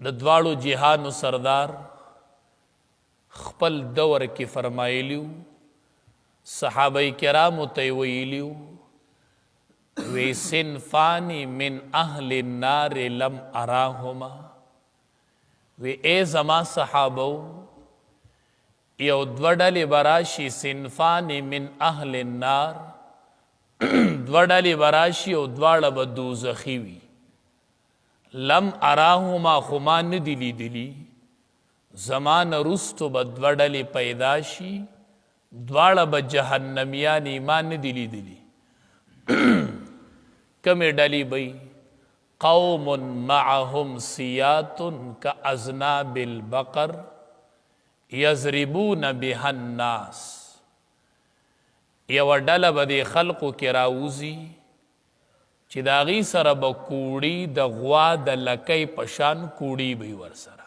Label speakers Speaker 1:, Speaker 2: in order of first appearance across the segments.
Speaker 1: د دواړو جهانو سردار خپل دور کې فرمایلیو، صحابه کرامو ته ویلیو وی صنفانی من اهل النار لم اراهما، وی ای زما صحابو یو دوه ډلې به راشي، صنفانی من اهل النار، دوه ډلې به راشي او دواړه به دوزخي وي. لم اراهما خو ما نه دي لیدلي، زما نه وروستو به دوه ډلې پیدا شي، دواړه به جهنمیانې، ما نه دي لیدلي. کمې ډلې به قوم معهم سیات کاذناب البقر یضربون بها الناس، یوه ډله به د خلقو کې راوځي چې د هغې سره به کوړي د غوا د لکۍ په شان کوړي به وي ورسره،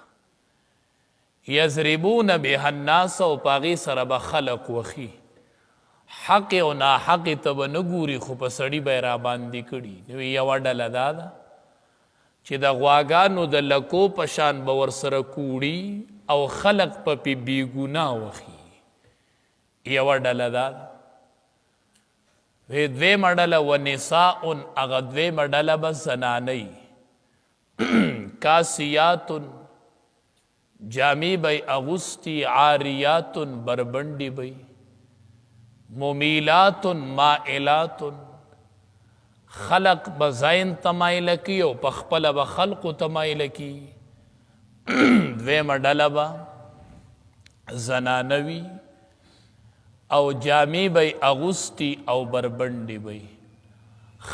Speaker 1: یضربون بها الناس، او په هغې سره به خلق وخي، حق او ناحق ته به نه ګوري خو په سړي به یې راباندې کړي. نو یوه ډله دا ده چې د غواګانو د لکو په شان به ورسره کوړي او خلق په پې بېګناه وخي. یوه ډله دا ده. دویمه ډله ونساء، هغه دویمه ډله به زنانۍ، کاسیات جامې به یې اغوستي، عاریات بربنډې به یې، ممیلات مائلات، خلق به ځین ته مایله کي او په خپله به خلقو ته مایله کي. دویمه ډله به زنانه وي او جامې به یې اغوستي او بربنډې به یې،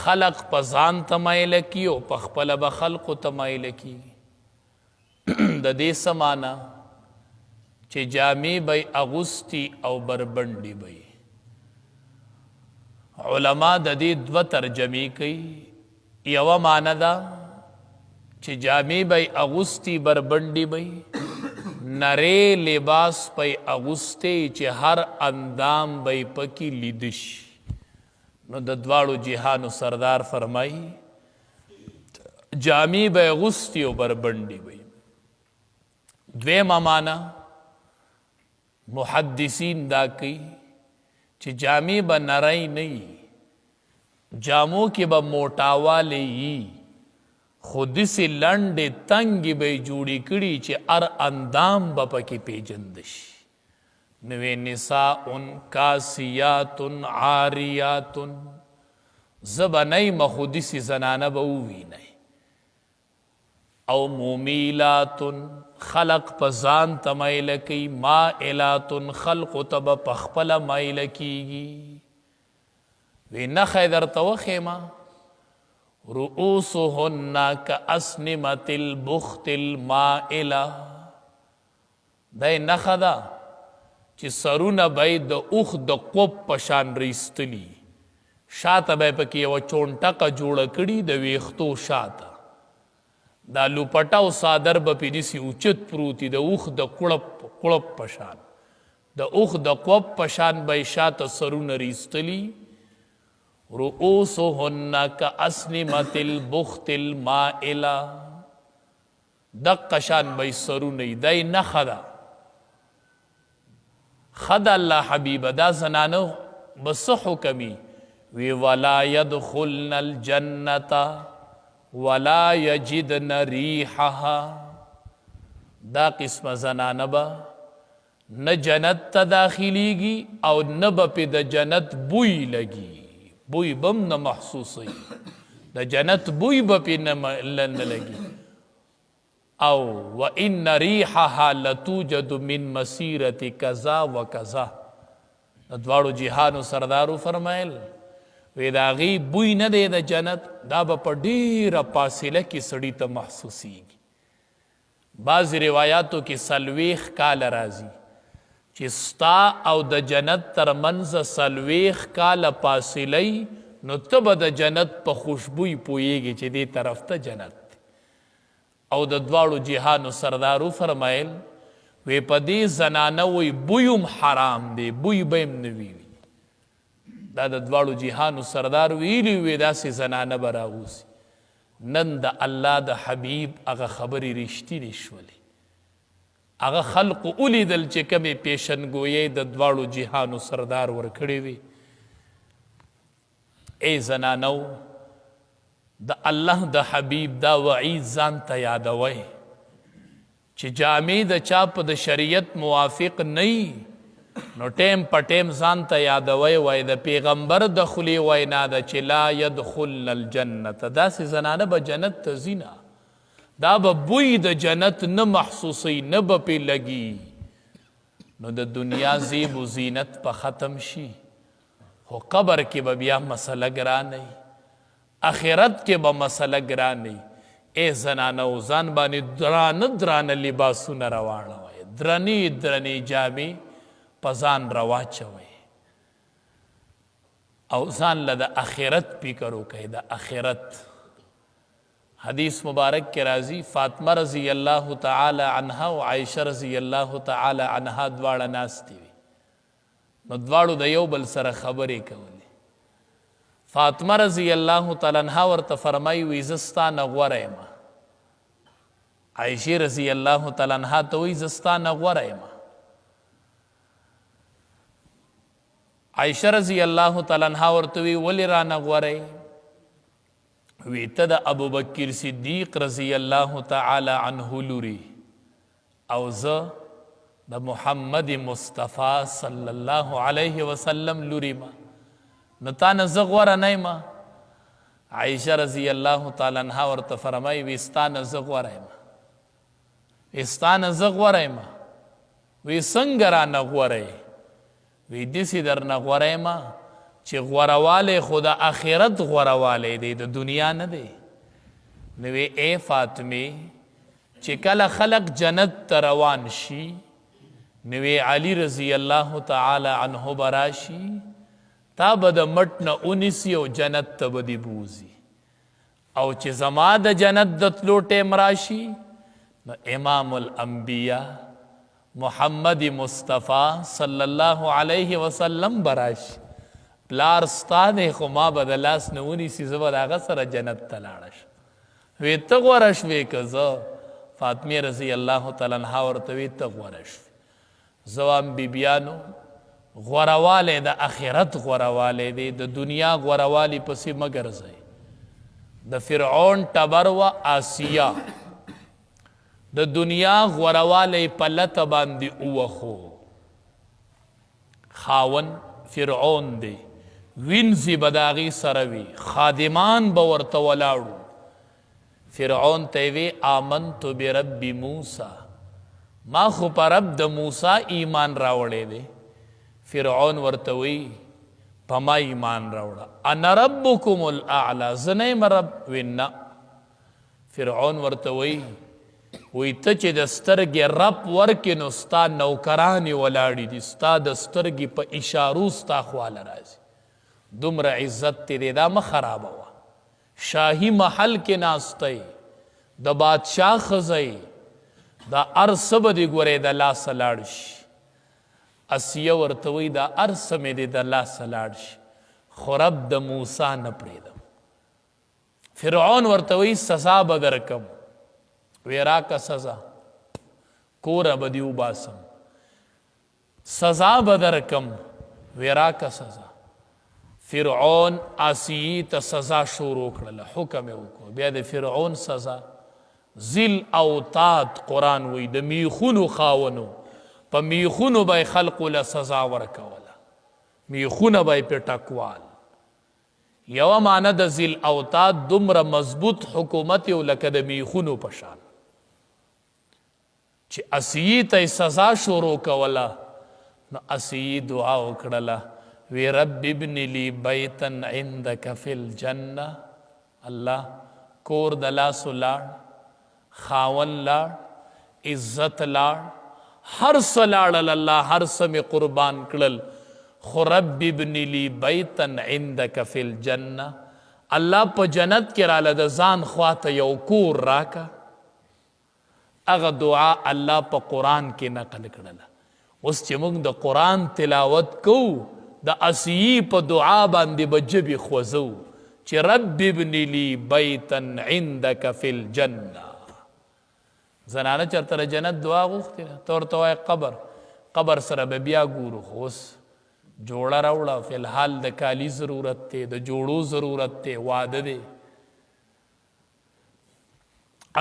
Speaker 1: خلق په ځان ته مایله کي او په خپله به خلقو ته مایله کېږي. د دې څه معنا چې جامې به یې اغوستي او بربنډې به یې. علما د دې دوه ترجمې کوي. یوه معنا ده چې جامې به یې اغوستي بربنډې به یې، نرې لباس به یې اغوستی چې هر اندام به یې پکې لیده شي. نو د دواړو جهانو سردار فرمایي جامې به یې اغوستي او بربنډې به یې. دویمه معنا محدثین دا کوي چې جامې به نری نه وي، جامو کې به موټاوالی وي، خو داسې لنډې تنګې به یې جوړې کړي چې هر اندام به پکې پیژنده شي. نو نساء کاسیات عاریات، زه به نه یم خو داسې زنانه به ووینئ. او مومیلات، خلق په ځان ته مایله کوي، مائلات، خلقو ته به په خپله مایله کېږي. وی نښی درته وښیمه، رؤوسهن کاسنمة البخت المائله، دا یې نښه ده چې سرونه به یې د اوښ د قوب په شان ریستلي، شاته به یې پکې یوه چونټقه جوړه کړي د ویښتو شاته، دا لوپټه او صادر به پې داسې اوچت پروتي د اوښ د قړب په شان، د اوښ د قوب په شان به یې شاته سرونه ریستلي. رؤوسهن کاسنمة البخت المائله، دقه شان به یې سرونه یي. دا یې نښه ده. ښه ده الله حبیبه، دا زنانه به څه حکمي؟ وی ولا یدخلن الجنة ولا یجدن ریحها، دا قسمه زنانه به نه جنت ته داخلیږي او نه به پې د جنت بوی لګي، بوی به هم نه محسوسوي، د جنت بوی به پې نه لګي. او وان ریحها لتوجد من مسیرة کذا و کذا، د دواړو جهانو سردارو فرمایل وی د هغې بوی نه دی د جنت، دا به په ډېره فاصله کې سړي ته محسوسیږي. بعضې روایاتو کې 40 کاله راځي چې ستا او د جنت ترمنځ 40 کاله فاصله یي، نو ته به د جنت په خوشبوی پوهیږي چې دې طرف ته جنت دی. او د دواړو جهانو سردارو فرمایل وی په دې زنانه وی بوی هم حرام دی، بوی به هم نه وي. دا د دواړو جهانو سردار ویلي وی داسې زنانه به راوځي. نن د الله د حبیب هغه خبرې رښتینې شولې. هغه خلقو ولیدل چې کومې پیشنګویۍ د دواړو جهانو سردار ورکړې وي. ای زنانو، د الله د حبیب دا وعید ځان ته یادوئ چې جامې د چا په د شریعت موافق نه نو ټیم په ټیم ځان ته یادوئ وای د پیغمبر د خولې وینا ده چې لا یدخلن الجنت، داسې زنانه به جنت ته ځي نه، دا به بوی د جنت نه محسوسی، نه به پې لګي. نو د دنیا زیب و زینت په ختم شي، خو قبر کې به بیا مسله ګرانه وي، آخرت کې به مسله ګرانه وي. ای زنانو، ځان باندې درانه درانه لباسونه راواړوئ، درنې درنې جامې په ځان راواچوئ او ځان له د آخرت فکر وکئ. د آخرت حدیث مبارک کې راځي، فاطمه رضی الله تعالی عنها او عائشه رضی الله تعالی عنها دواړه ناستې وي. نو دواړو د یو بل سره خبرې کولې. فاطمه رضی الله تعالی عنها ورته فرمایي وی زه ستا نه غوره یم. عائشه رضی الله تعالی عنها ته وی زه ستا نه غوره یم. عائشه رضی الله تعالی عنها ورته وی ولې رانه غوره یې؟ وی ته د ابوبکر صدیق رضی الله تعالی عنه لوري او زه د محمد مصطفی صلی الله علیه وسلم لوري ما، نو تا نه زه غوره نه یم. عائشه رضی الله تعالی عنها ورته فرمایي وی ستا نه زه غوره یم. وی ستا نه زه غوره یم. وی څنګه رانه غوره یې؟ وی داسې درنه غوره یم چې غوروالی خو د آخرت غوروالی دی، د دنیا نه دی. نو وی ای فاطمې، چې کله خلق جنت ته روان شي نو وی علی رضی الله تعالی عنه به راشي، تا به د مټ نه ونیسي او جنت ته به دې بوځي. او چې زما د جنت د تلو ټیم راشي نو امام الانبیاء محمد مصطفی صلی الله علیه وسلم براشي. پلار ستا دی خو ما به د لاس نه ونیسي، زه به د هغه سره جنت ته لاړه شم. وی ته غوره شوې که زه؟ فاطمې رضی الله تعالی عنها ورته وی ته غوره شوې. زه وایم بیبیانو، غوروالی د آخرت غوروالی دی، د دنیا غوروالی پسې مه ګرځئ. د فرعون ټبر و آسیه د دنیا غوروالی په لته باندې ووخو. خاون فرعون دی، وینځي به د هغې سره وي، خادمان به ورته ولاړو. فرعون ته وی آمنت برب موسی، ما خو په رب د موسی ایمان راوړی دی. فرعون ورته وی په ما ایمان راوړه، انا ربکم الاعلی، زه نه یم رب؟ وی نه. فرعون ورته وی ته چې د سترګې رب ورکې نو ستا نوکرانې ولاړې دي، ستا د سترګې په اشارو ستا خواله راځي. دومره عزت تی دی، دا مه خرابوه. شاهي محل کې ناستی، د بادشاه ښځی، دا هر څه به دې ګورې د لاسه لاړ شي. اسیه ورته وی دا هر څه مې دې د لاسه لاړ شي، خو رب د موسی نه پرېږدم. فرعون ورته وی سزا به درکم. وی راکه سزا، کوره به دې وباسم. سزا به درکم. وی راکه سزا. فرعون آسیې ته سزا شروع کړله، حکم یې وکړو. بیا د فرعون سزا ذل اوتاد، قرآن وی د میخونو خاونو، په میخونو به خلقو له سزا ورکوله، میخونه به یې پې ټکوال. یوه معنی د ذل اوتاد دومره مضبوط حکومت یو لکه د میخونو په شان، چې اسیې ته سزا شروع کوله. نو اسیې دعا وکړله، وی رب ابن لی بیتا عندک فی الجنه. الله کور د لاسو لاړ، خاون لاړ، عزت لاړ، هر څه لاړل، الله هر څه مې قربان کړل، خو رب ابن لی بیتا عندک فی الجنه، الله په جنت کې راله د ځان خواته یو کور راکه. هغه دعا الله په قرآن کې نقل کړله. اوس چې موږ د قرآن تلاوت کوو، د اسیې په دعا باندې به ژبې خوځو چې رب ابن لی بیتا عندک فی الجنه. زنانه چرته د جنت دعا غوښتې ده، ته ورته وایې قبر سره به بیا ګورو، خو اوس جوړه راوړه، فی الحال د کالی ضرورت دی، د جوړو ضرورت دی، واده دی.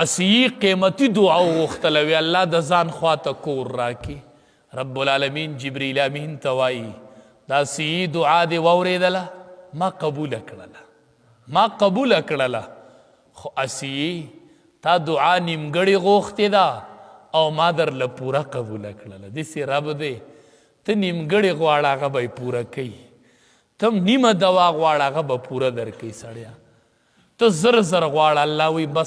Speaker 1: اسی قیمتی دعا وغوښتله، وی الله د ځان خواته کور راکړي. رب العالمین جبریل امین ته وایي دا سی دعا دې واورېدله، ما قبوله کړله، ما قبوله کړله، خو اسی تا دعا نیمګړې غوښتې ده او ما درله پوره قبوله کړله. داسې رب دی، ته نیمګړې غواړه هغه به یې پوره کوي، ته نیمه دوا غواړه هغه به پوره درکوي. سړیه ته زر غواړه، الله وی بس